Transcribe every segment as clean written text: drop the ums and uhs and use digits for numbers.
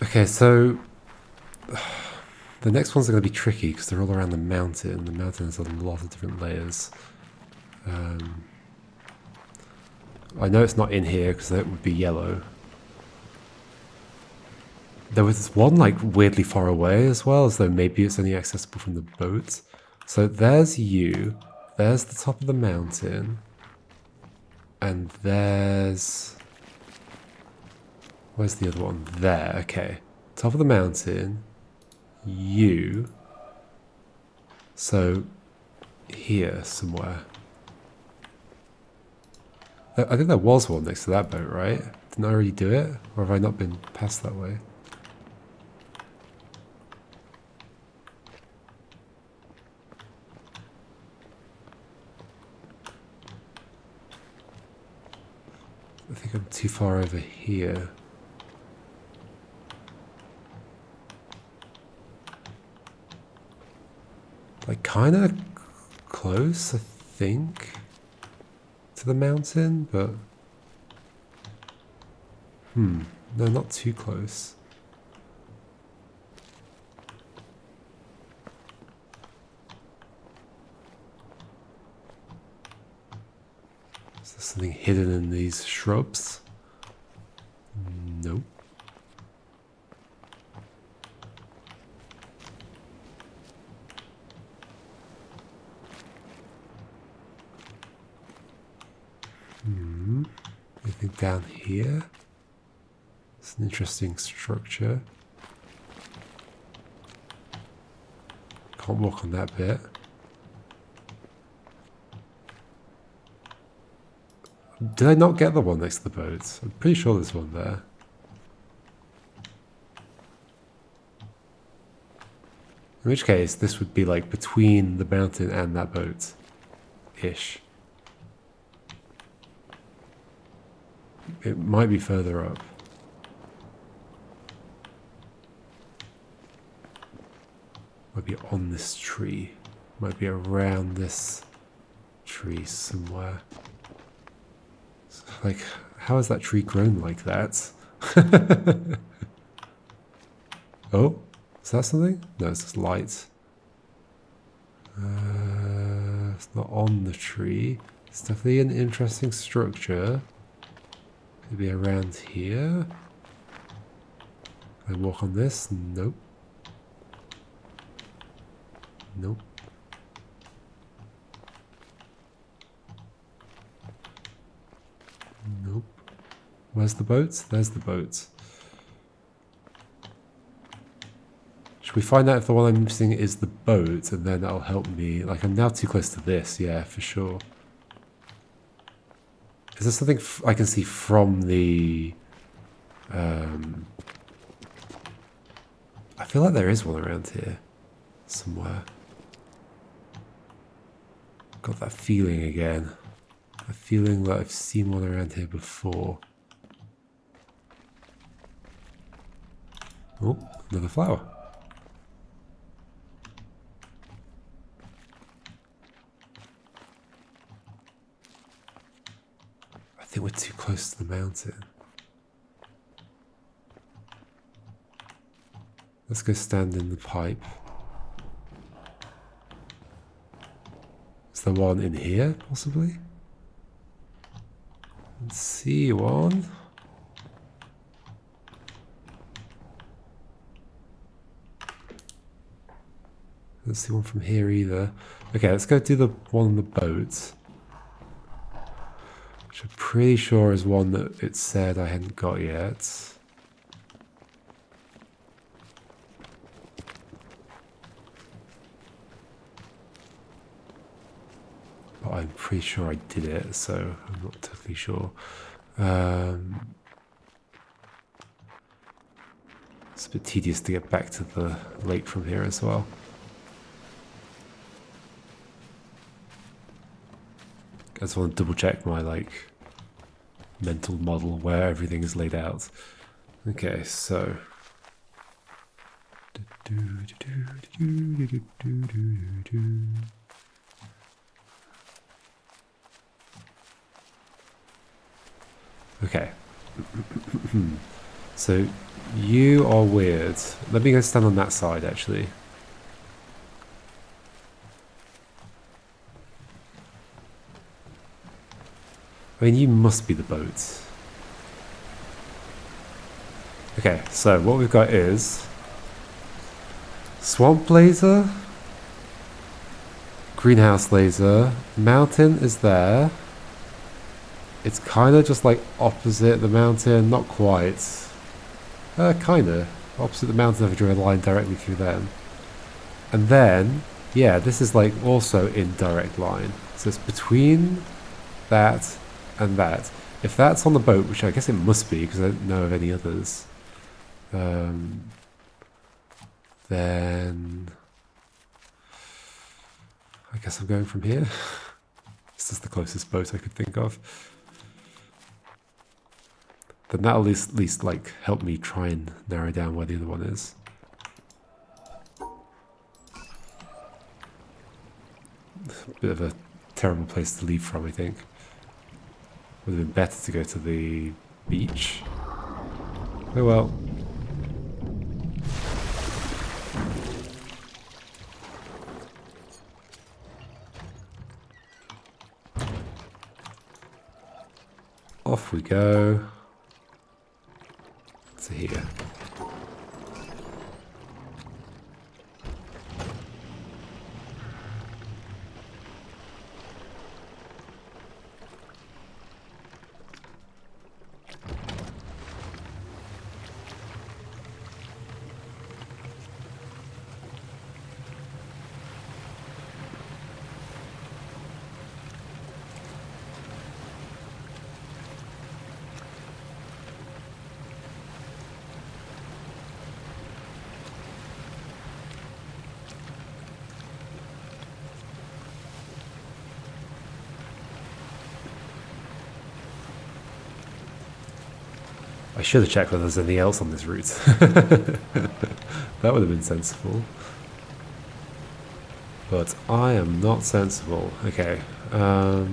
Okay, so the next ones are going to be tricky because they're all around the mountain. The mountain has a lot of different layers. I know it's not in here because that would be yellow. There was one like weirdly far away as well, as though maybe it's only accessible from the boat. So there's you. There's the top of the mountain. And there's... Where's the other one? There, okay. Top of the mountain. You. So, here somewhere. I think there was one next to that boat, right? Didn't I already do it? Or have I not been past that way? I think I'm too far over here. Like, kind of close, I think, to the mountain, but... no, not too close. Is there something hidden in these shrubs? Nope. Anything down here? It's an interesting structure. Can't walk on that bit. Did I not get the one next to the boat? I'm pretty sure there's one there. In which case, this would be like between the mountain and that boat-ish. It might be further up. Might be on this tree. Might be around this tree somewhere. Like, how has that tree grown like that? Oh, is that something? No, it's just light. It's not on the tree. It's definitely an interesting structure. Could be around here. Can I walk on this? Nope. Nope. Nope. Where's the boat? There's the boat. Should we find out if the one I'm missing is the boat, and then that'll help me? Like, I'm now too close to this, yeah, for sure. Is there something I can see from the... I feel like there is one around here. Somewhere. Got that feeling again. A feeling that I've seen one around here before. Oh, another flower. I think we're too close to the mountain. Let's go stand in the pipe. Is there one in here, possibly? Let's see one. Let's see one from here either. Okay, let's go do the one on the boat. Which I'm pretty sure is one that it said I hadn't got yet. But I'm pretty sure I did it, so I'm not totally sure. It's a bit tedious to get back to the lake from here as well. I just want to double check my mental model where everything is laid out. Okay, so okay. So You are weird. Let me go stand on that side, actually. I mean, you must be the boat. Okay, so what we've got is swamp laser, greenhouse laser, mountain is there. It's kind of just like opposite the mountain, not quite. Kind of. Opposite the mountain if I drew a line directly through them. And then, yeah, this is like also in direct line. So it's between that and that. If that's on the boat, which I guess it must be because I don't know of any others, then I guess I'm going from here. This is the closest boat I could think of. Then that'll at least like help me try and narrow down where the other one is. Bit of a terrible place to leave from, I think. Would have been better to go to the beach. Oh well. Off we go. To here. I should have checked whether there's anything else on this route. That would have been sensible. But I am not sensible. Okay. So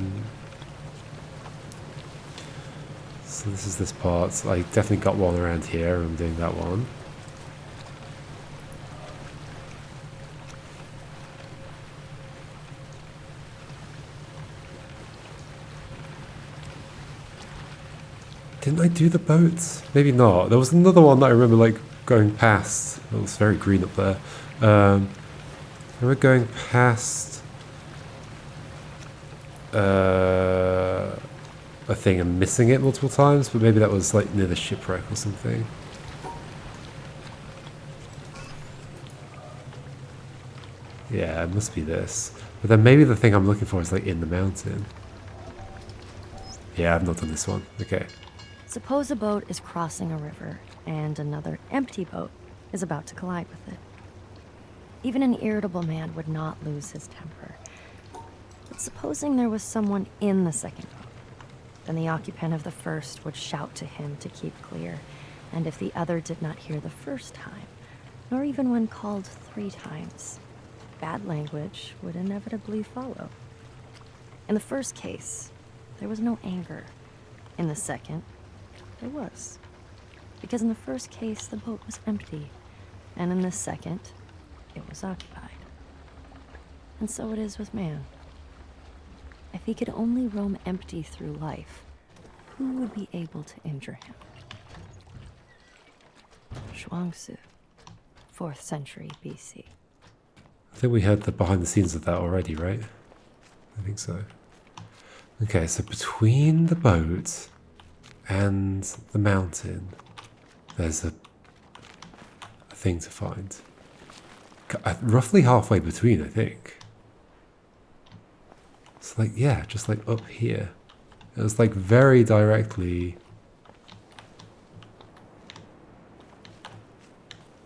this is this part. I definitely got one around here. I'm doing that one. Didn't I do the boats? Maybe not. There was another one that I remember like going past. It was very green up there. I remember going past a thing and missing it multiple times, but maybe that was like near the shipwreck or something. Yeah, it must be this. But then maybe the thing I'm looking for is like in the mountain. Yeah, I've not done this one. Okay. Suppose a boat is crossing a river, and another empty boat is about to collide with it. Even an irritable man would not lose his temper. But supposing there was someone in the second boat, then the occupant of the first would shout to him to keep clear, and if the other did not hear the first time, nor even when called 3 times, bad language would inevitably follow. In the first case, there was no anger. In the second, there was. Because in the first case, the boat was empty, and in the second, it was occupied. And so it is with man. If he could only roam empty through life, who would be able to injure him? Zhuangzi, 4th century BC. I think we heard the behind the scenes of that already, right? I think so. Okay, so between the boat and the mountain, there's a thing to find. Roughly halfway between, I think. It's like, yeah, just like up here. It was like very directly.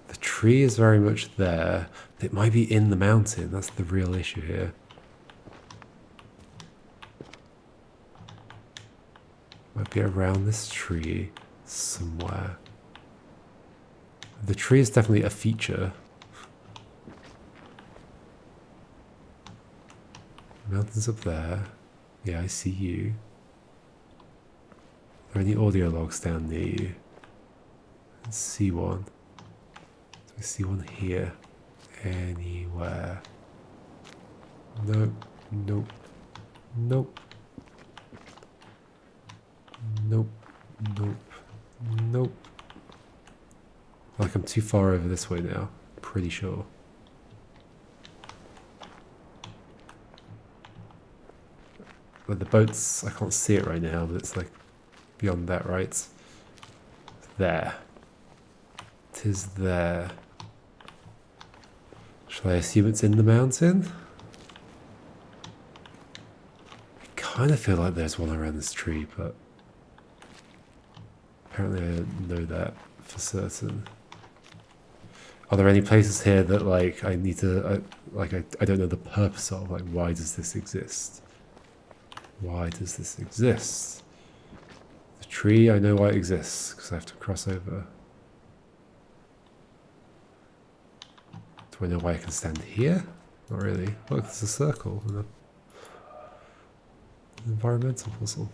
The tree is very much there. It might be in the mountain. That's the real issue here. Might be around this tree somewhere. The tree is definitely a feature. Mountains up there. Yeah, I see you. Are there any audio logs down near you? see one. Do I see one here? Anywhere? Nope. Nope. Nope. Nope. Nope. Nope. Like I'm too far over this way now. Pretty sure. But the boats, I can't see it right now, but it's like beyond that, right? It's there. It is there. Shall I assume it's in the mountain? I kind of feel like there's one around this tree, but apparently I don't know that for certain. Are there any places here that like I need to, I don't know the purpose of, like why does this exist? Why does this exist? The tree, I know why it exists, because I have to cross over. Do I know why I can stand here? Not really. Look, there's a circle and an environmental puzzle.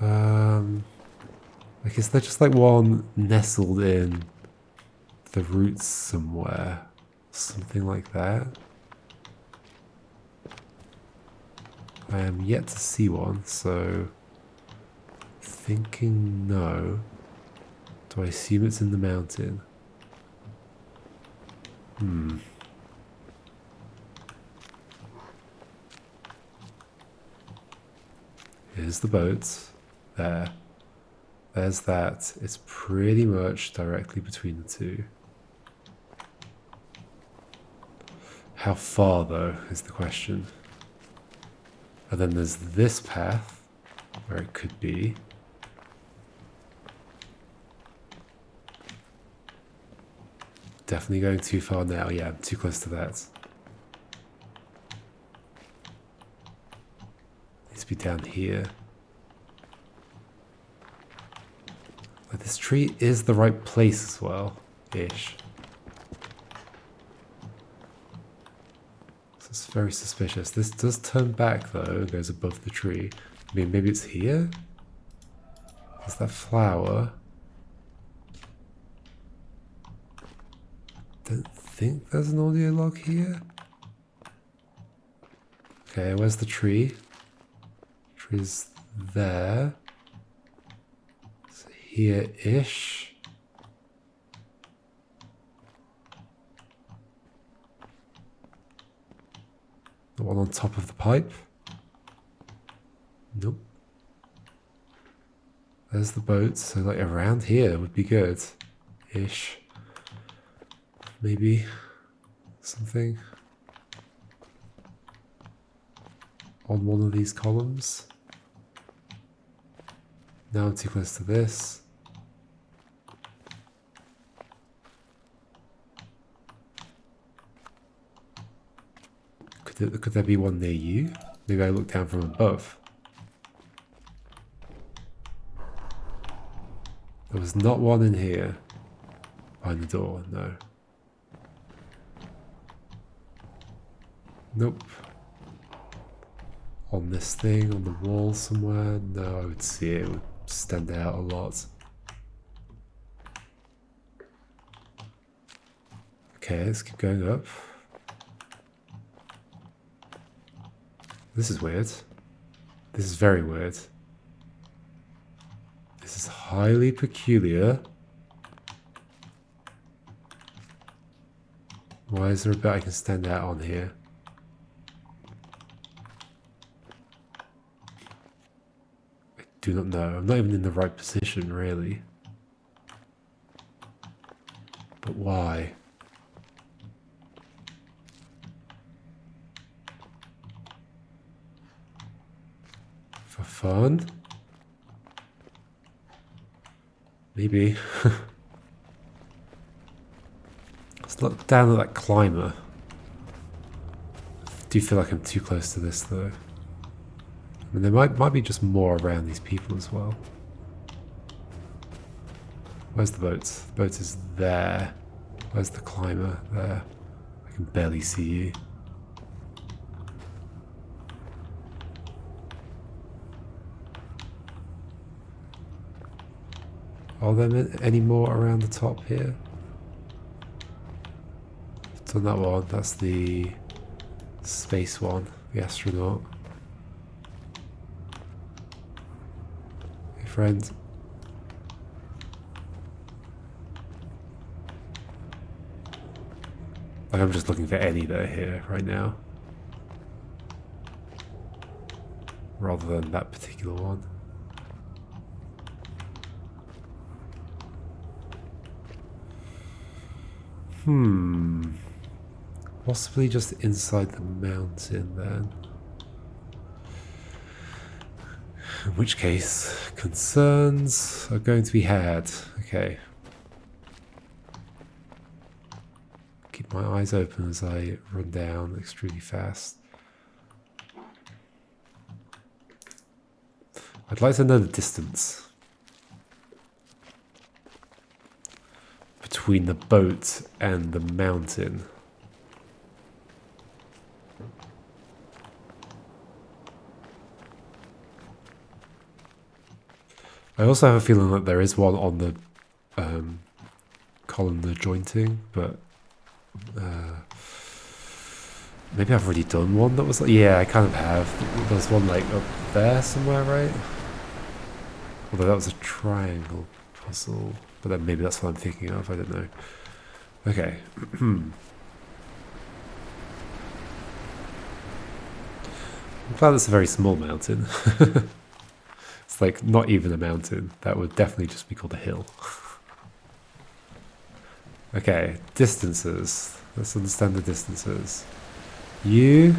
Like, is there just like one nestled in the roots somewhere? Something like that? I am yet to see one, so thinking no. Do I assume it's in the mountain? Here's the boat. There. There's that. It's pretty much directly between the two. How far, though, is the question. And then there's this path, where it could be. Definitely going too far now. Yeah, I'm too close to that. Needs to be down here. Like, this tree is the right place as well, ish. So it's very suspicious. This does turn back though, and goes above the tree. I mean, maybe it's here? There's that flower. Don't think there's an audio log here. Okay, where's the tree? Tree's there. It's here-ish. The one on top of the pipe? Nope. There's the boat, so like around here would be good. Ish. Maybe something on one of these columns. Now I'm too close to this. Could there be one near you? Maybe I look down from above. There was not one in here. Behind the door, no. Nope. On this thing, on the wall somewhere? No, I would see it. It would stand out a lot. Okay, let's keep going up. This is weird. This is very weird. This is highly peculiar. Why is there a bit I can stand out on here? I do not know. I'm not even in the right position, really. But why? For fun? Maybe. Let's look down at that climber. I do feel like I'm too close to this though. I mean, there might be just more around these people as well. Where's the boat? The boat is there. Where's the climber? There. I can barely see you. Are there any more around the top here? I've done that one. That's the space one, the astronaut. Hey, friend. Like, I'm just looking for any that are here right now, rather than that particular one. Possibly just inside the mountain then. In which case, concerns are going to be had. Okay. Keep my eyes open as I run down extremely fast. I'd like to know the distance between the boat and the mountain. I also have a feeling that there is one on the columnar jointing, but maybe I've already done one that was like, yeah, I kind of have. There's one like up there somewhere, right? Although that was a triangle puzzle, but then maybe that's what I'm thinking of, I don't know. Okay. I'm glad it's a very small mountain. It's like not even a mountain. That would definitely just be called a hill. Okay, distances. Let's understand the distances. U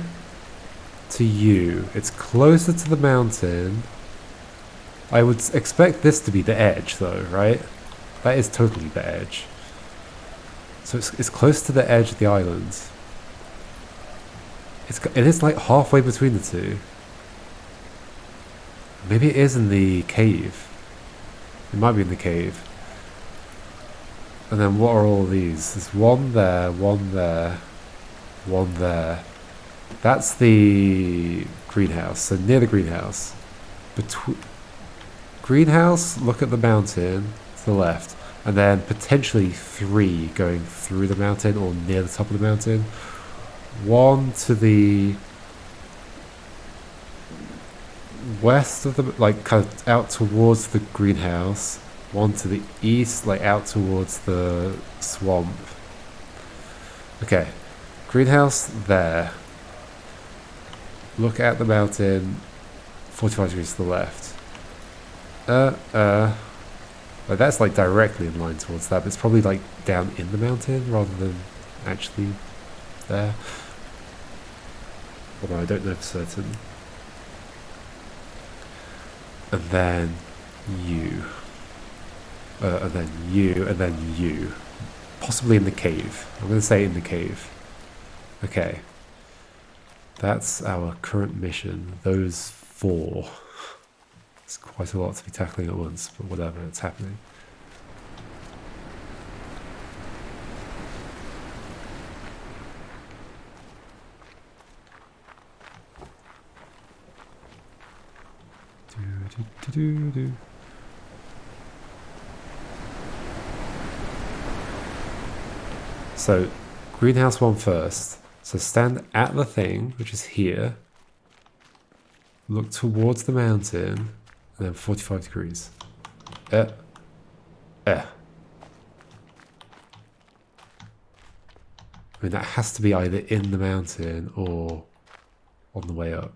to U. It's closer to the mountain. I would expect this to be the edge though, right? That is totally the edge. So it's close to the edge of the island. It is like halfway between the two. Maybe it is in the cave. It might be in the cave. And then what are all these? There's one there, one there, one there. That's the greenhouse. So near the greenhouse. Greenhouse, look at the mountain to the left. And then potentially 3 going through the mountain or near the top of the mountain. 1 to the west of the, like kind of out towards the greenhouse. 1 to the east, like out towards the swamp. Okay, greenhouse there. Look at the mountain, 45 degrees to the left. Like that's like directly in line towards that, but it's probably like down in the mountain rather than actually there. Although I don't know for certain. And then you. And then you, and then you. Possibly in the cave. I'm going to say in the cave. Okay. That's our current mission. Those 4. It's quite a lot to be tackling at once, but whatever, it's happening. Do. So, greenhouse 1 first. So stand at the thing, which is here. Look towards the mountain, and then 45 degrees. I mean, that has to be either in the mountain or on the way up.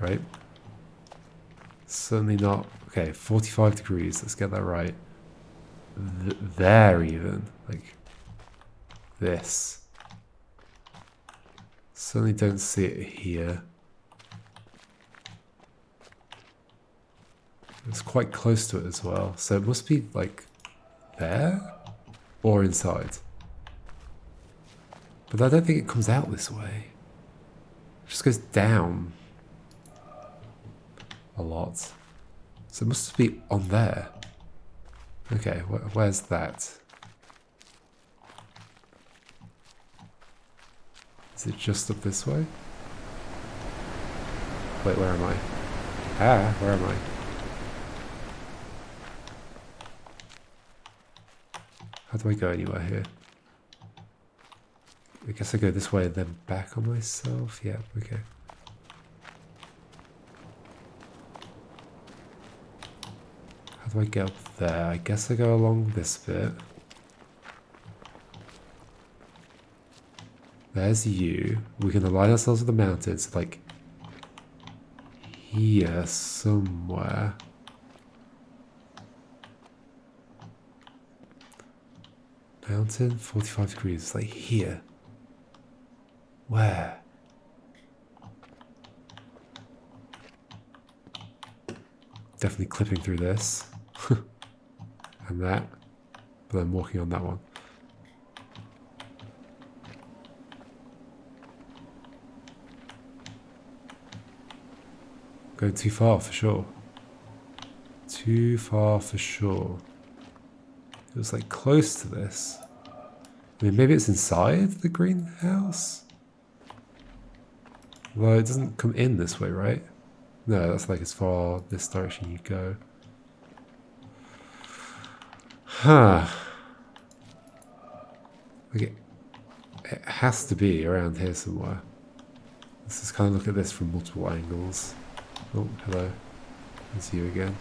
Right? Certainly not. Okay, 45 degrees. Let's get that right. There even. Like this. Certainly don't see it here. It's quite close to it as well. So it must be like there or inside. But I don't think it comes out this way. It just goes down a lot. So it must be on there. Okay, where's that? Is it just up this way? Wait, where am I? Where am I? How do I go anywhere here? I guess I go this way and then back on myself. Yeah, okay. How do I get up there? I guess I go along this bit. There's you. We can align ourselves with the mountains, like here somewhere. Mountain, 45 degrees. It's like here. Where? Definitely clipping through this. And that. But I'm walking on that one. Going too far for sure. Too far for sure. It was like close to this. I mean, maybe it's inside the greenhouse? Well, it doesn't come in this way, right? No, that's like as far this direction you go. Huh. Okay. It has to be around here somewhere. Let's just kind of look at this from multiple angles. Oh, hello. It's you again.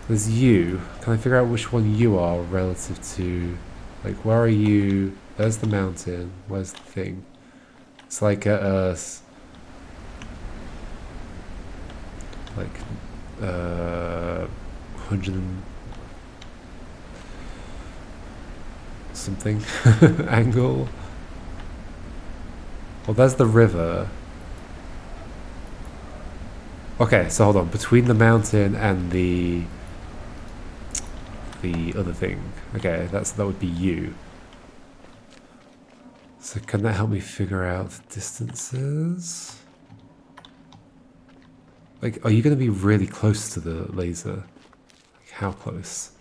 There's you. Can I figure out which one you are relative to... Like, where are you? There's the mountain. Where's the thing? It's like at like 100 and something angle. Well, there's the river. Okay, so hold on. Between the mountain and the other thing. Okay, that would be you. So can that help me figure out the distances? Like, are you going to be really close to the laser? Like, how close?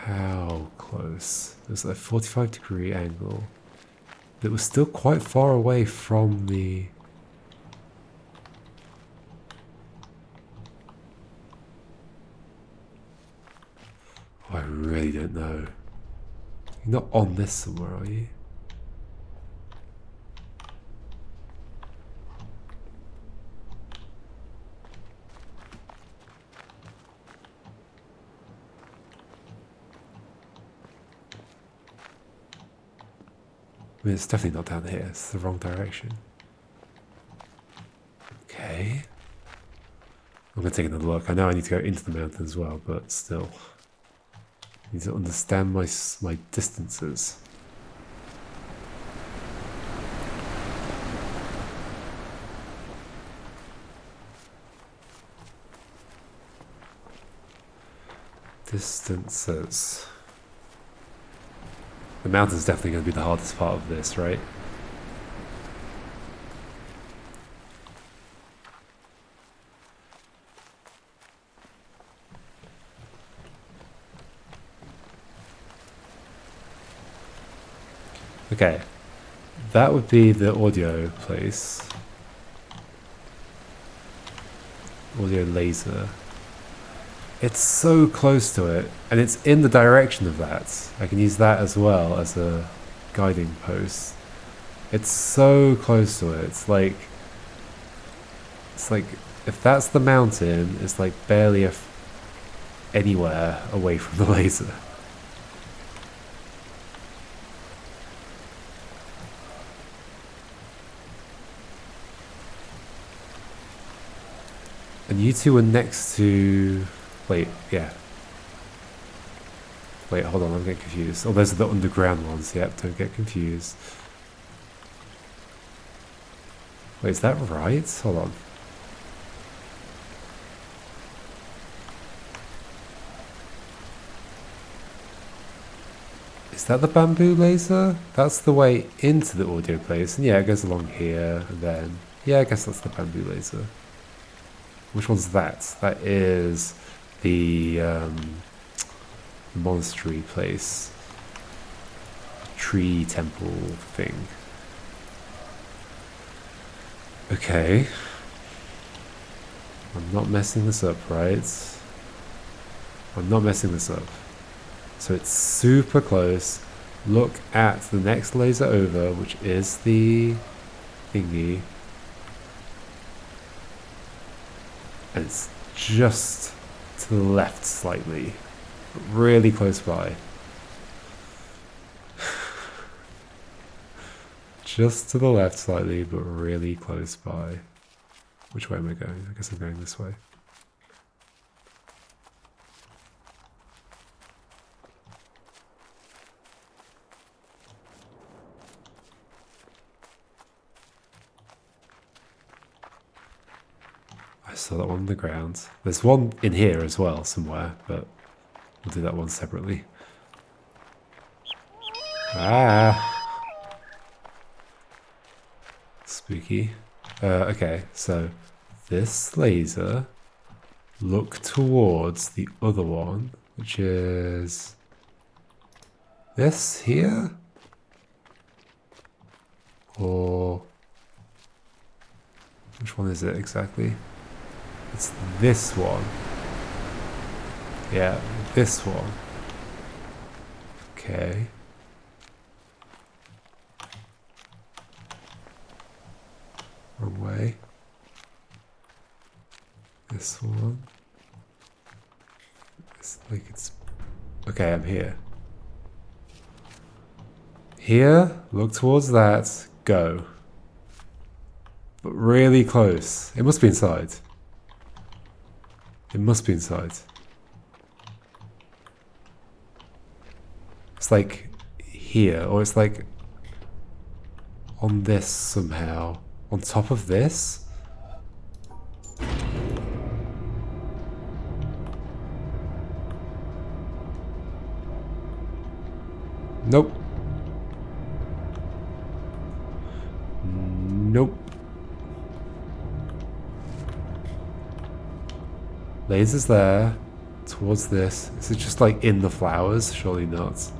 How close? There's a 45-degree angle. It was still quite far away from the... Oh, I really don't know. You're not on this somewhere, are you? I mean, it's definitely not down here. It's the wrong direction. Okay. I'm going to take another look. I know I need to go into the mountain as well, but still. I need to understand my distances. Distances. The mountain's definitely going to be the hardest part of this, right? Okay, that would be the audio place. Audio laser. It's so close to it, and it's in the direction of that. I can use that as well as a guiding post. It's so close to it. It's like if that's the mountain, it's like barely anywhere away from the laser. And you two are next to... Wait, yeah. Wait, hold on, I'm getting confused. Oh, those are the underground ones. Yep, don't get confused. Wait, is that right? Hold on. Is that the bamboo laser? That's the way into the audio place. And yeah, it goes along here, and then... Yeah, I guess that's the bamboo laser. Which one's that? That is the monastery place. Tree temple thing. Okay. I'm not messing this up, right? I'm not messing this up. So it's super close. Look at the next laser over, which is the thingy. And it's just to the left slightly. Really close by. Just to the left slightly, but really close by. Which way am I going? I guess I'm going this way. I saw that one on the ground. There's one in here as well, somewhere, but we'll do that one separately. Ah! Spooky. Okay, so this laser, look towards the other one, which is this here? Or which one is it exactly? It's this one. Yeah, this one. Okay. Wrong way. This one. It's like it's... Okay, I'm here. Here, look towards that, go. But really close. It must be inside. It must be inside. It's like here, or it's like on this somehow. On top of this? Nope. Nope. Lasers there. Towards this. Is it just like in the flowers? Surely not.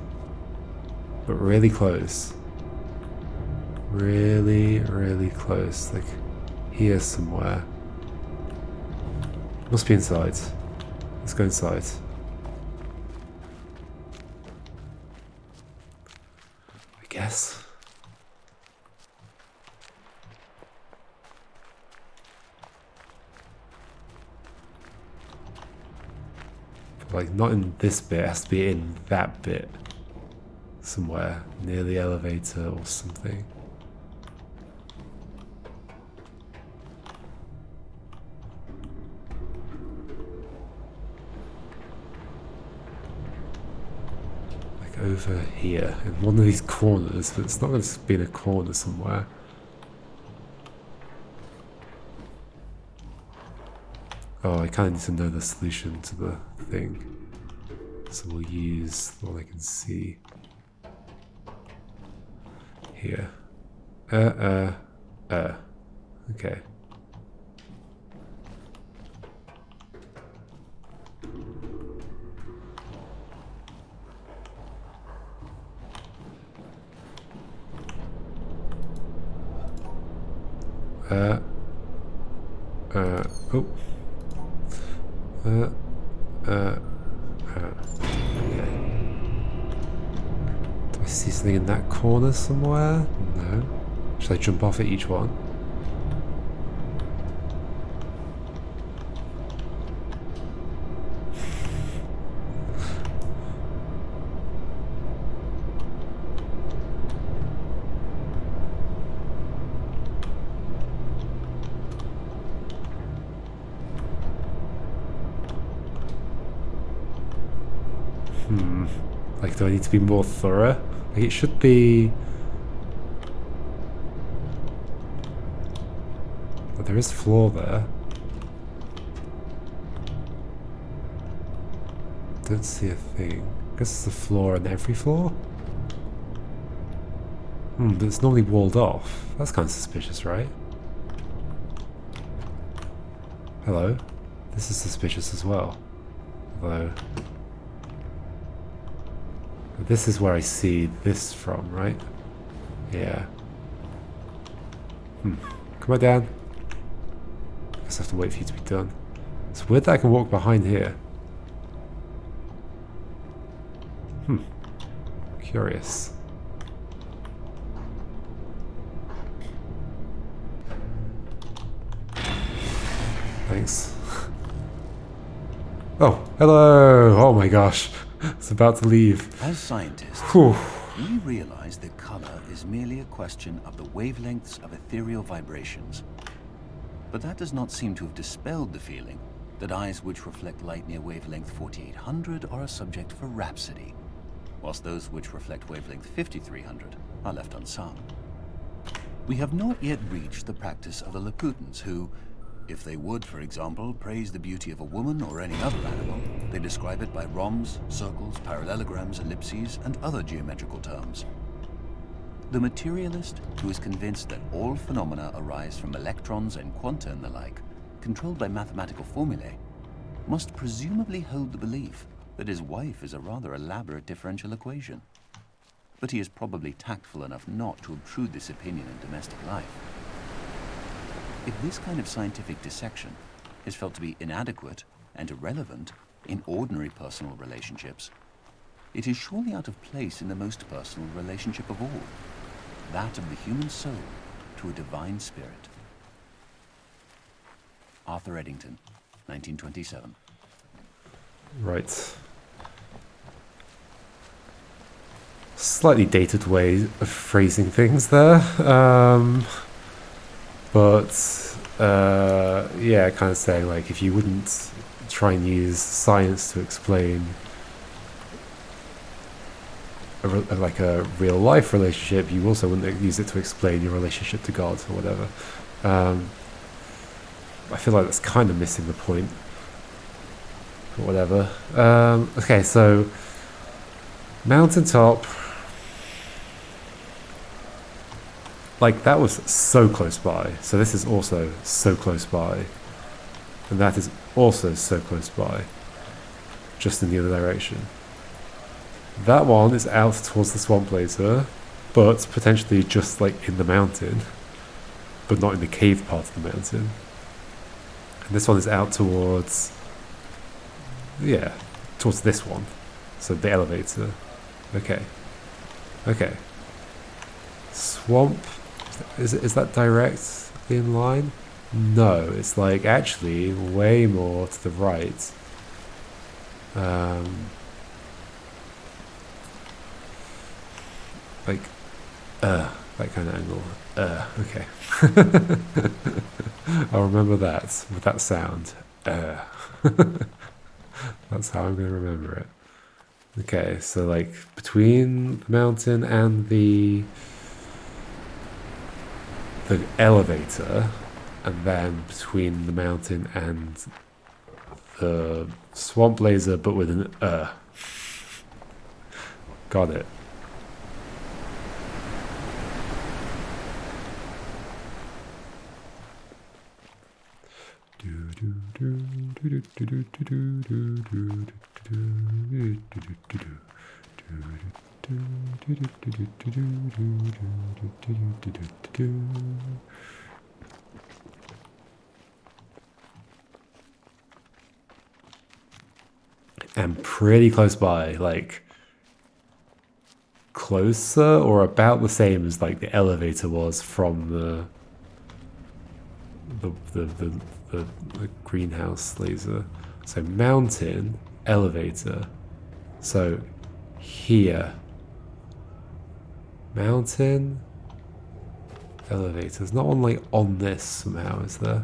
But really close. Really, really close. Like here somewhere. Must be inside. Let's go inside. I guess. But like not in this bit, it has to be in that bit. Somewhere near the elevator or something. Over here in one of these corners, but it's not going to be in a corner somewhere. Oh, I kind of need to know the solution to the thing, so we'll use the one I can see here. Okay. Okay. Do I see something in that corner somewhere? No. Should I jump off at each one? Like, do I need to be more thorough? Like, it should be... But there is floor there. Don't see a thing. I guess it's a floor on every floor? But it's normally walled off. That's kind of suspicious, right? Hello? This is suspicious as well. Although... This is where I see this from, right? Yeah. Come on, Dan. I guess I have to wait for you to be done. It's weird that I can walk behind here. Curious. Thanks. Oh, hello! Oh my gosh. It's about to leave. As scientists, Whew. we realize that color is merely a question of the wavelengths of ethereal vibrations. But that does not seem to have dispelled the feeling that eyes which reflect light near wavelength 4800 are a subject for rhapsody, whilst those which reflect wavelength 5300 are left unsung. We have not yet reached the practice of the Laputans who, if they would, for example, praise the beauty of a woman or any other animal, they describe it by rhombs, circles, parallelograms, ellipses, and other geometrical terms. The materialist, who is convinced that all phenomena arise from electrons and quanta and the like, controlled by mathematical formulae, must presumably hold the belief that his wife is a rather elaborate differential equation. But he is probably tactful enough not to obtrude this opinion in domestic life. If this kind of scientific dissection is felt to be inadequate and irrelevant in ordinary personal relationships, it is surely out of place in the most personal relationship of all, that of the human soul to a divine spirit. Arthur Eddington, 1927. Right. Slightly dated way of phrasing things there. Yeah, kind of saying like if you wouldn't try and use science to explain like a real life relationship, you also wouldn't use it to explain your relationship to God or whatever. I feel like that's kind of missing the point. But whatever. Okay, so mountaintop. Like, that was so close by. So this is also so close by. And that is also so close by. Just in the other direction. That one is out towards the swamp later, but potentially just like in the mountain. But not in the cave part of the mountain. And this one is out towards... yeah, towards this one. So the elevator. Okay. Okay. Swamp... Is that directly in line? No, it's like actually way more to the right. Like, that kind of angle. Okay. I'll remember that with that sound. That's how I'm going to remember it. Okay, so like between the mountain and the elevator, and then between the mountain and the swamp laser, but with an Got it. And pretty close by, like closer or about the same as like the elevator was from the greenhouse laser. So mountain, elevator. So here, mountain, elevator. There's not one like on this somehow, is there?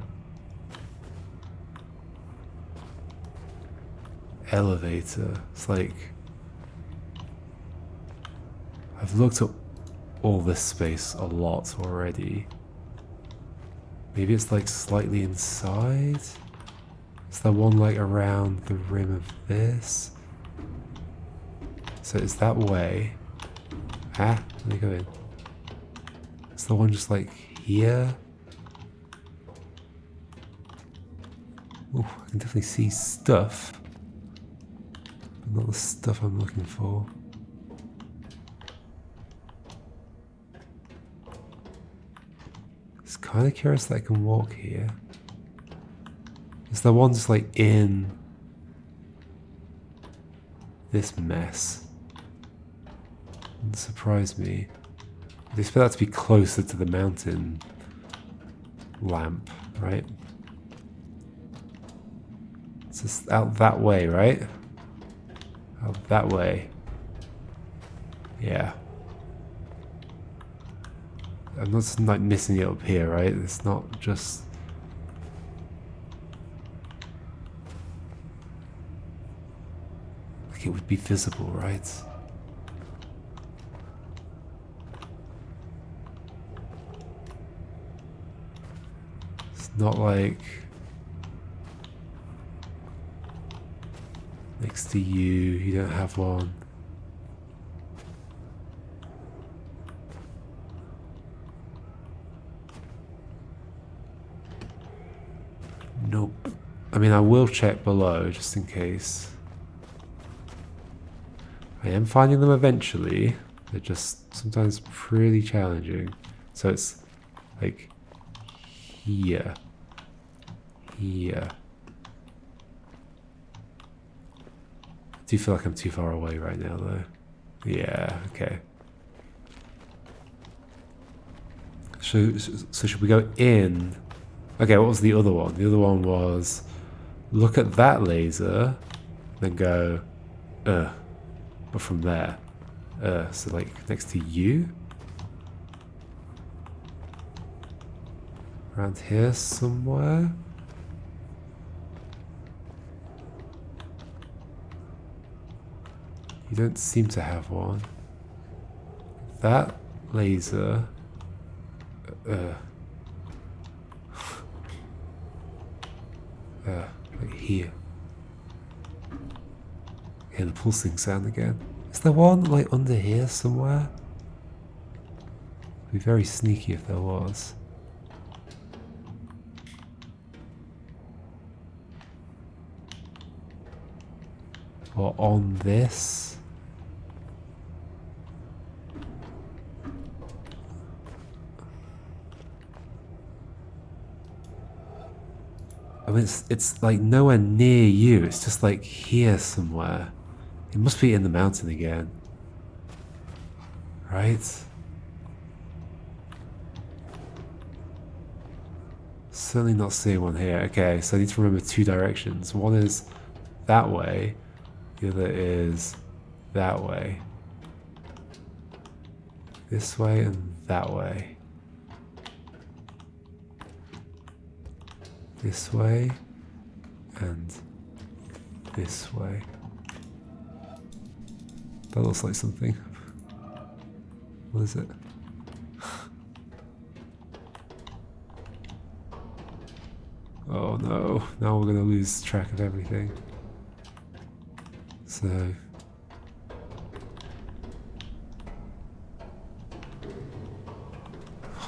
Elevator. It's like I've looked at all this space a lot already. Maybe it's like slightly inside? Is there one like around the rim of this? So it's that way. Ah, let me go in. Is the one just like here? Oh, I can definitely see stuff. But not the stuff I'm looking for. It's kind of curious that I can walk here. Is there one just like in this mess? Wouldn't surprise me. I'd expect that to be closer to the mountain lamp, right? It's just out that way, right? Out that way. Yeah. I'm not like missing it up here, right? It's not just... like it would be visible, right? It's not like... next to you don't have one. Nope. I mean, I will check below just in case. I am finding them eventually. They're just sometimes pretty challenging. So it's like here. Here. I do feel like I'm too far away right now though. Yeah, okay. So should we go in? Okay, what was the other one? The other one was look at that laser, then go, but from there. So like next to you? Around here somewhere? You don't seem to have one. That laser, like here. Hear the pulsing sound again. Is there one like under here somewhere? It'd be very sneaky if there was. Or on this. I mean, it's like nowhere near you. It's just like here somewhere. It must be in the mountain again. Right? Certainly not seeing one here. Okay, so I need to remember two directions. One is that way. The other is that way. This way and that way. This way and this way. That looks like something. What is it? Oh no, now we're gonna lose track of everything. So...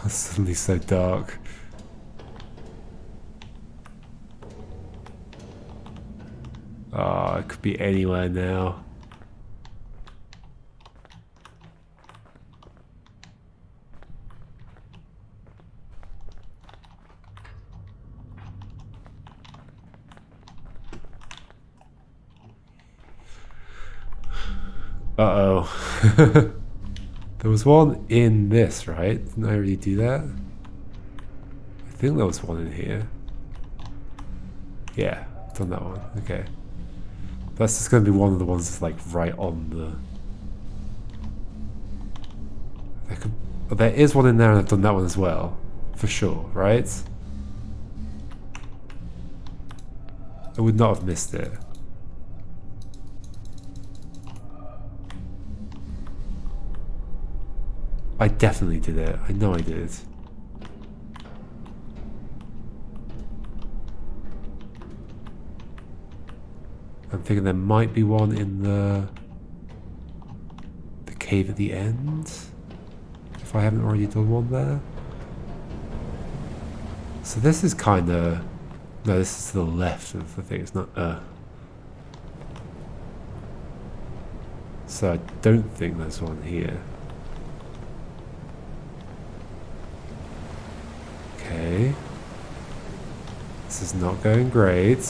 it's suddenly so dark. Oh, it could be anywhere now. Uh-oh. There was one in this, right? Didn't I already do that? I think there was one in here. Yeah, done that one. Okay. That's just going to be one of the ones that's like right on the... There is one in there and I've done that one as well. For sure, right? I would not have missed it. I definitely did it. I know I did. I'm thinking there might be one in the cave at the end, if I haven't already done one there. So this is kind of... no, this is to the left of the thing. It's not... So I don't think there's one here. Okay. This is not going great.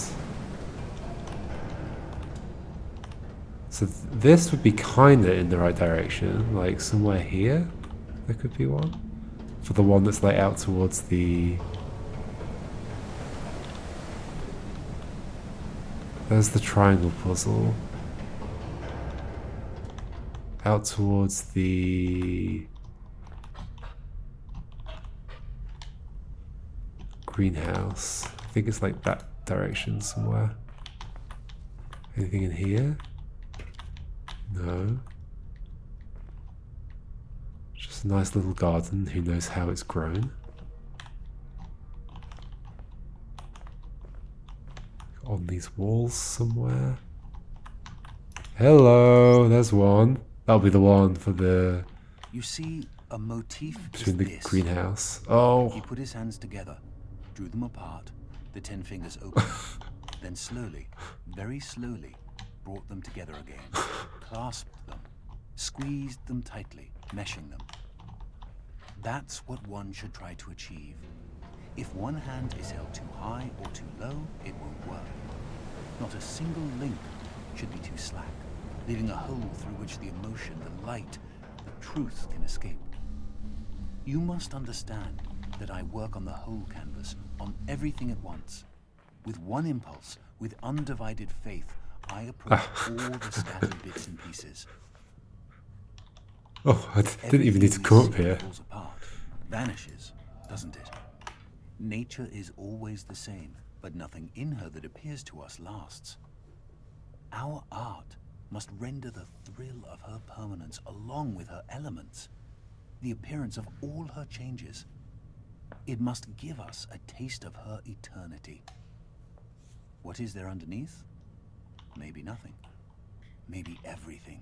So this would be kinda in the right direction, like somewhere here there could be one. For the one that's like out towards the... There's the triangle puzzle. Out towards the... greenhouse. I think it's like that direction somewhere. Anything in here? No. Just a nice little garden. Who knows how it's grown? On these walls somewhere. Hello, there's one. That'll be the one for the... You see, a motif between is the this. greenhouse. He Oh, put his hands together, drew them apart, the 10 fingers open, then slowly, very slowly, brought them together again, clasped them, squeezed them tightly, meshing them. That's what one should try to achieve. If one hand is held too high or too low, it won't work. Not a single link should be too slack, leaving a hole through which the emotion, the light, the truth can escape. You must understand that I work on the whole canvas, on everything at once. With one impulse, with undivided faith, I approach all the scattered bits and pieces. oh! I didn't even need to come up here. Falls apart, vanishes, doesn't it? Nature is always the same, but nothing in her that appears to us lasts. Our art must render the thrill of her permanence along with her elements, the appearance of all her changes. It must give us a taste of her eternity. What is there underneath? Maybe nothing. Maybe everything.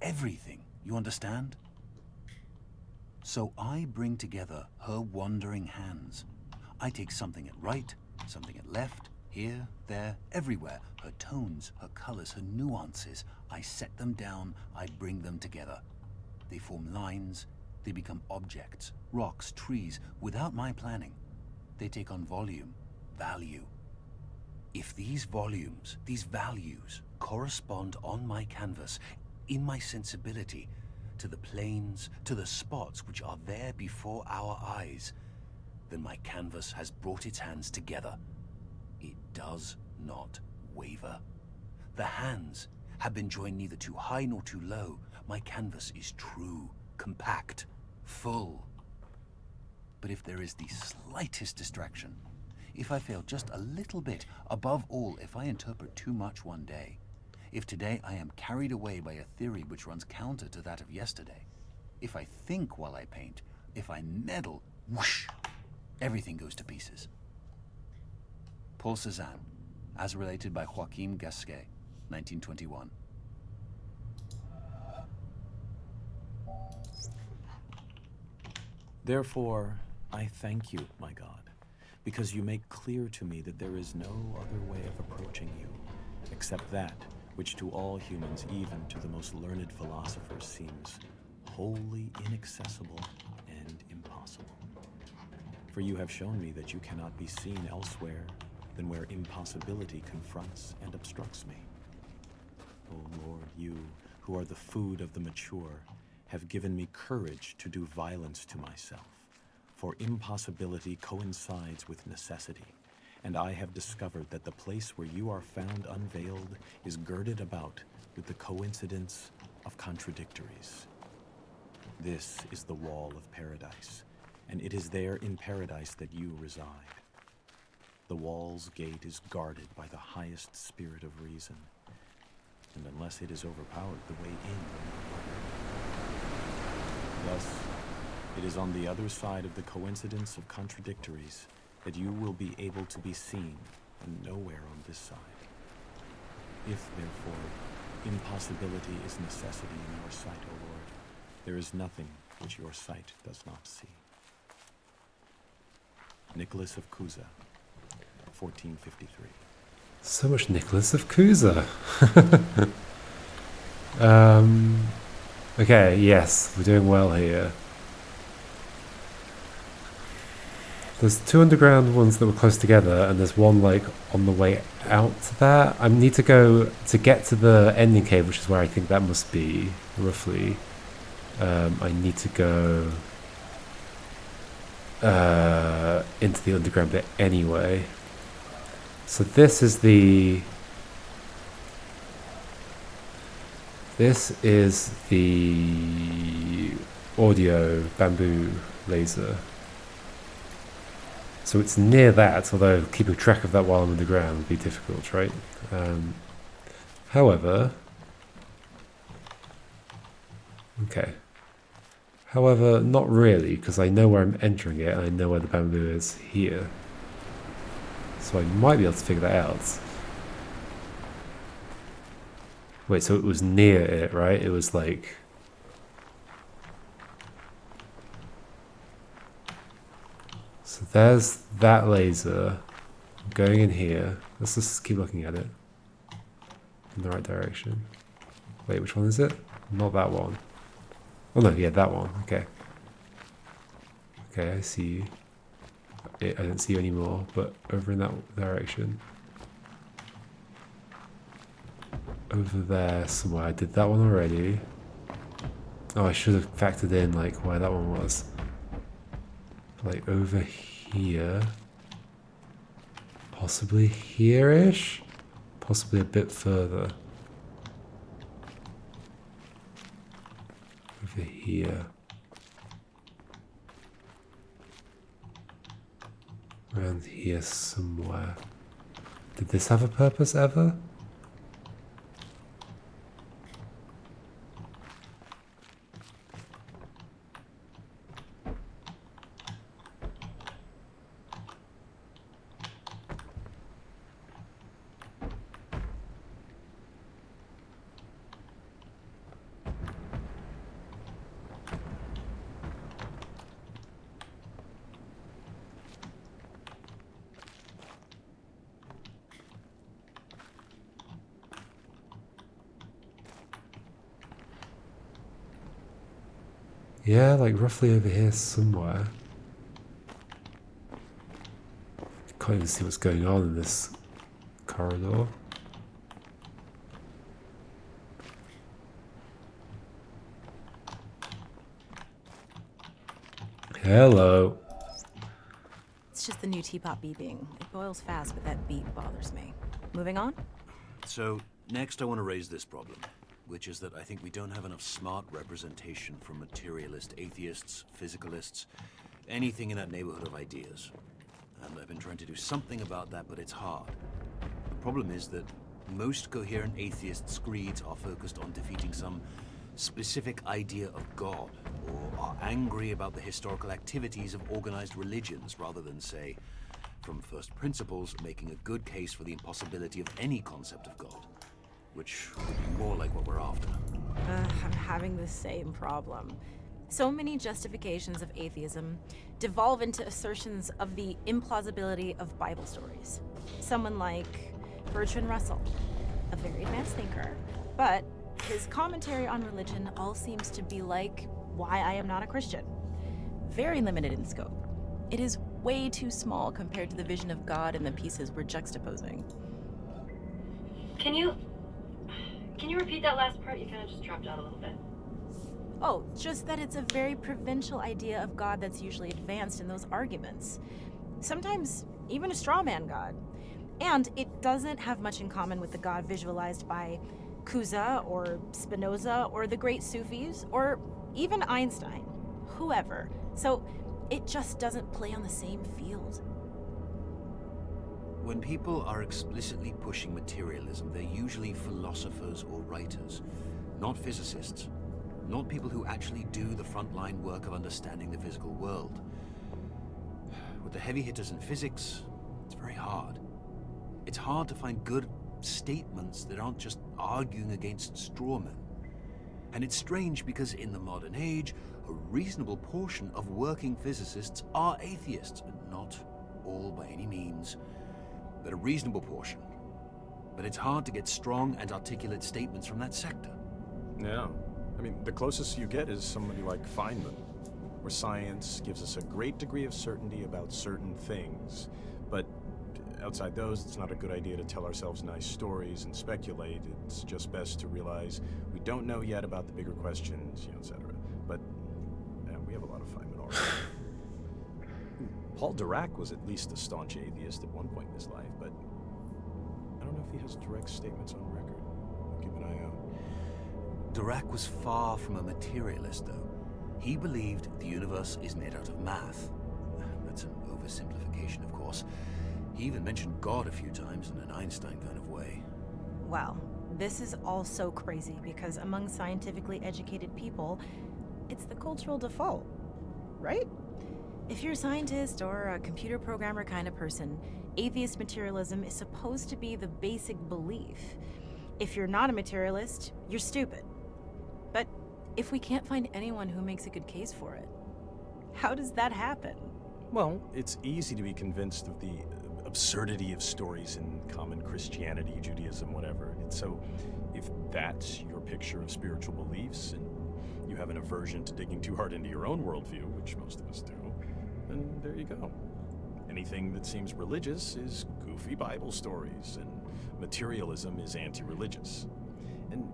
Everything, you understand? So I bring together her wandering hands. I take something at right, something at left, here, there, everywhere. Her tones, her colors, her nuances. I set them down, I bring them together. They form lines, they become objects, rocks, trees, without my planning. They take on volume, value. If these volumes, these values, correspond on my canvas, in my sensibility, to the planes, to the spots which are there before our eyes, then my canvas has brought its hands together. It does not waver. The hands have been joined neither too high nor too low. My canvas is true, compact, full. But if there is the slightest distraction, if I fail just a little bit, above all, if I interpret too much one day, if today I am carried away by a theory which runs counter to that of yesterday, if I think while I paint, if I meddle, whoosh, everything goes to pieces. Paul Cézanne, as related by Joachim Gasquet, 1921. Therefore, I thank you, my God, because you make clear to me that there is no other way of approaching you, except that which to all humans, even to the most learned philosophers, seems wholly inaccessible and impossible. For you have shown me that you cannot be seen elsewhere than where impossibility confronts and obstructs me. O Lord, you, who are the food of the mature, have given me courage to do violence to myself, for impossibility coincides with necessity, and I have discovered that the place where you are found unveiled is girded about with the coincidence of contradictories. This is the wall of paradise, and it is there in paradise that you reside. The wall's gate is guarded by the highest spirit of reason, and unless it is overpowered, the way in will not open. Thus, it is on the other side of the coincidence of contradictories that you will be able to be seen, and nowhere on this side. If, therefore, impossibility is necessity in your sight, O Lord, there is nothing which your sight does not see. Nicholas of Cusa, 1453. So much Nicholas of Cusa. Okay, yes, we're doing well here. There's 2 underground ones that were close together, and there's one like on the way out to that. I need to go to get to the ending cave, which is where I think that must be roughly. I need to go into the underground bit anyway. So this is the audio bamboo laser. So it's near that, although keeping track of that while I'm underground would be difficult, right? However, not really, because I know where I'm entering it, and I know where the bamboo is here. So I might be able to figure that out. Wait, so it was near it, right? It was like... So there's that laser going in here. Let's just keep looking at it in the right direction. Wait, which one is it? Not that one. Oh no, yeah, that one. Okay. Okay, I see you. I don't see you anymore, but over in that direction. Over there somewhere. I did that one already. Oh, I should have factored in like where that one was. Like over here. Possibly here-ish? Possibly a bit further. Over here. Around here somewhere. Did this have a purpose ever? Yeah, like roughly over here somewhere. Can't even see what's going on in this corridor. Hello. It's just the new teapot beeping. It boils fast, but that beep bothers me. Moving on? So, next I want to raise this problem, which is that I think we don't have enough smart representation from materialist atheists, physicalists, anything in that neighborhood of ideas. And I've been trying to do something about that, but it's hard. The problem is that most coherent atheists' creeds are focused on defeating some specific idea of God, or are angry about the historical activities of organized religions, rather than, say, from first principles, making a good case for the impossibility of any concept of God, which would be more like what we're after. I'm having the same problem. So many justifications of atheism devolve into assertions of the implausibility of Bible stories. Someone like Bertrand Russell, a very advanced thinker, but his commentary on religion all seems to be like Why I Am Not a Christian. Very limited in scope. It is way too small compared to the vision of God and the pieces we're juxtaposing. Can you repeat that last part? You kind of just dropped out a little bit. Oh, just that it's a very provincial idea of God that's usually advanced in those arguments. Sometimes even a straw man God. And it doesn't have much in common with the God visualized by Cusa or Spinoza or the great Sufis or even Einstein. Whoever. So it just doesn't play on the same field. When people are explicitly pushing materialism, they're usually philosophers or writers, not physicists, not people who actually do the frontline work of understanding the physical world. With the heavy hitters in physics, it's very hard. It's hard to find good statements that aren't just arguing against strawmen. And it's strange because in the modern age, a reasonable portion of working physicists are atheists. Not all by any means, but a reasonable portion. But it's hard to get strong and articulate statements from that sector. Yeah. I mean, the closest you get is somebody like Feynman. where science gives us a great degree of certainty about certain things, but outside those, it's not a good idea to tell ourselves nice stories and speculate. It's just best to realize we don't know yet about the bigger questions, etc. But we have a lot of Feynman already. Paul Dirac was at least a staunch atheist at one point in his life, but I don't know if he has direct statements on record. I'll keep an eye out. Dirac was far from a materialist, though. He believed the universe is made out of math. That's an oversimplification, of course. He even mentioned God a few times in an Einstein kind of way. Wow, this is all so crazy because among scientifically educated people, it's the cultural default, right? If you're a scientist or a computer programmer kind of person, atheist materialism is supposed to be the basic belief. If you're not a materialist, you're stupid. But if we can't find anyone who makes a good case for it, how does that happen? Well, it's easy to be convinced of the absurdity of stories in common Christianity, Judaism, whatever. And so, if that's your picture of spiritual beliefs, and you have an aversion to digging too hard into your own worldview, which most of us do, then there you go. Anything that seems religious is goofy Bible stories, and materialism is anti-religious. And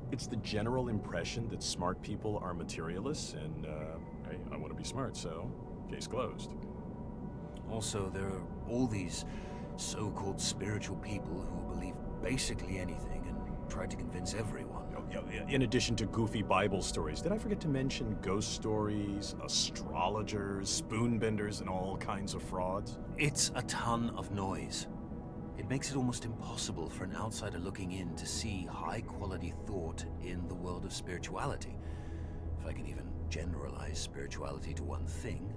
it's the general impression that smart people are materialists, and hey, I want to be smart, so case closed. Also, there are all these so-called spiritual people who believe basically anything and try to convince everyone. In addition to goofy Bible stories, did I forget to mention ghost stories, astrologers, spoonbenders, and all kinds of frauds? It's a ton of noise. It makes it almost impossible for an outsider looking in to see high-quality thought in the world of spirituality. If I can even generalize spirituality to one thing.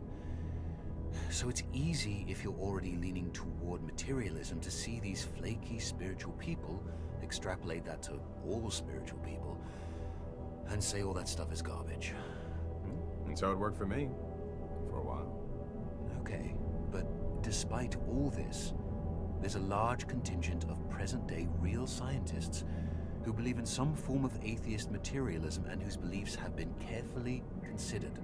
So it's easy, if you're already leaning toward materialism, to see these flaky spiritual people, extrapolate that to all spiritual people, and say all that stuff is garbage. That's how it worked for me, for a while. Okay, but despite all this, there's a large contingent of present-day real scientists who believe in some form of atheist materialism and whose beliefs have been carefully considered.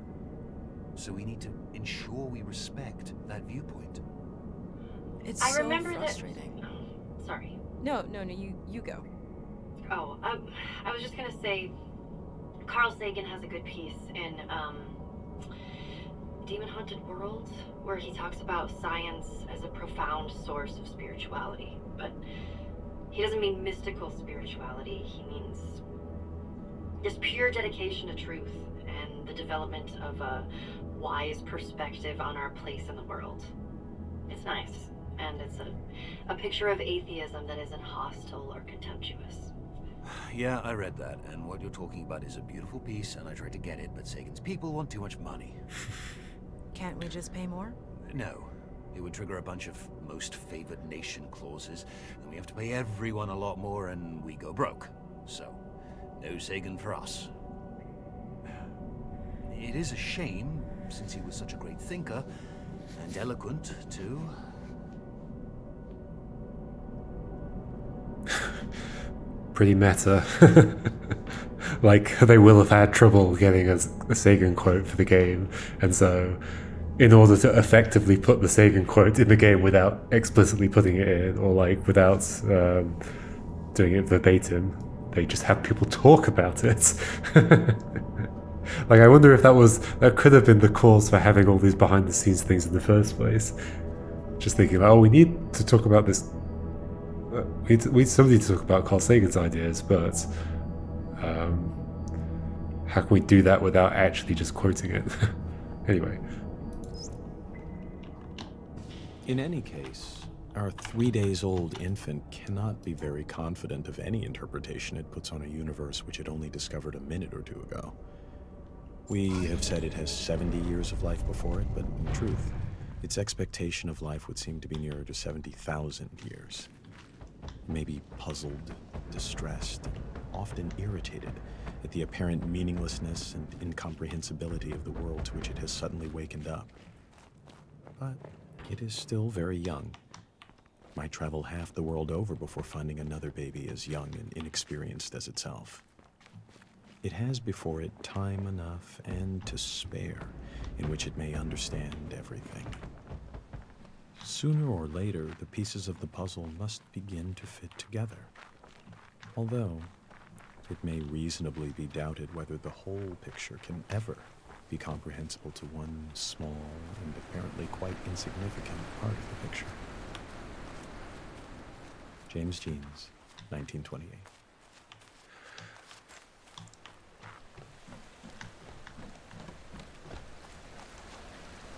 So we need to ensure we respect that viewpoint. It's I so remember frustrating. Sorry. No, you go. Oh, I was just gonna say, Carl Sagan has a good piece in Demon Haunted World, where he talks about science as a profound source of spirituality. But he doesn't mean mystical spirituality. He means just pure dedication to truth and the development of a wise perspective on our place in the world. It's nice, and it's a picture of atheism that isn't hostile or contemptuous. Yeah, I read that, and what you're talking about is a beautiful piece, and I tried to get it, but Sagan's people want too much money. Can't we just pay more? No. It would trigger a bunch of most favored nation clauses, and we have to pay everyone a lot more, and we go broke. So, no Sagan for us. It is a shame, since he was such a great thinker, and eloquent, too. Pretty meta. Like, they will have had trouble getting a Sagan quote for the game, and so in order to effectively put the Sagan quote in the game without explicitly putting it in, or like without doing it verbatim, they just have people talk about it. Like, I wonder if that could have been the cause for having all these behind the scenes things in the first place. Just thinking, like, oh, we need to talk about this. We still need to talk about Carl Sagan's ideas, but how can we do that without actually just quoting it? Anyway. In any case, our 3 days old infant cannot be very confident of any interpretation it puts on a universe which it only discovered a minute or two ago. We have said it has 70 years of life before it, but in truth, its expectation of life would seem to be nearer to 70,000 years. Maybe puzzled, distressed, often irritated at the apparent meaninglessness and incomprehensibility of the world to which it has suddenly wakened up. But it is still very young. Might travel half the world over before finding another baby as young and inexperienced as itself. It has before it time enough and to spare in which it may understand everything. Sooner or later, the pieces of the puzzle must begin to fit together. Although, it may reasonably be doubted whether the whole picture can ever be comprehensible to one small and apparently quite insignificant part of the picture. James Jeans, 1928.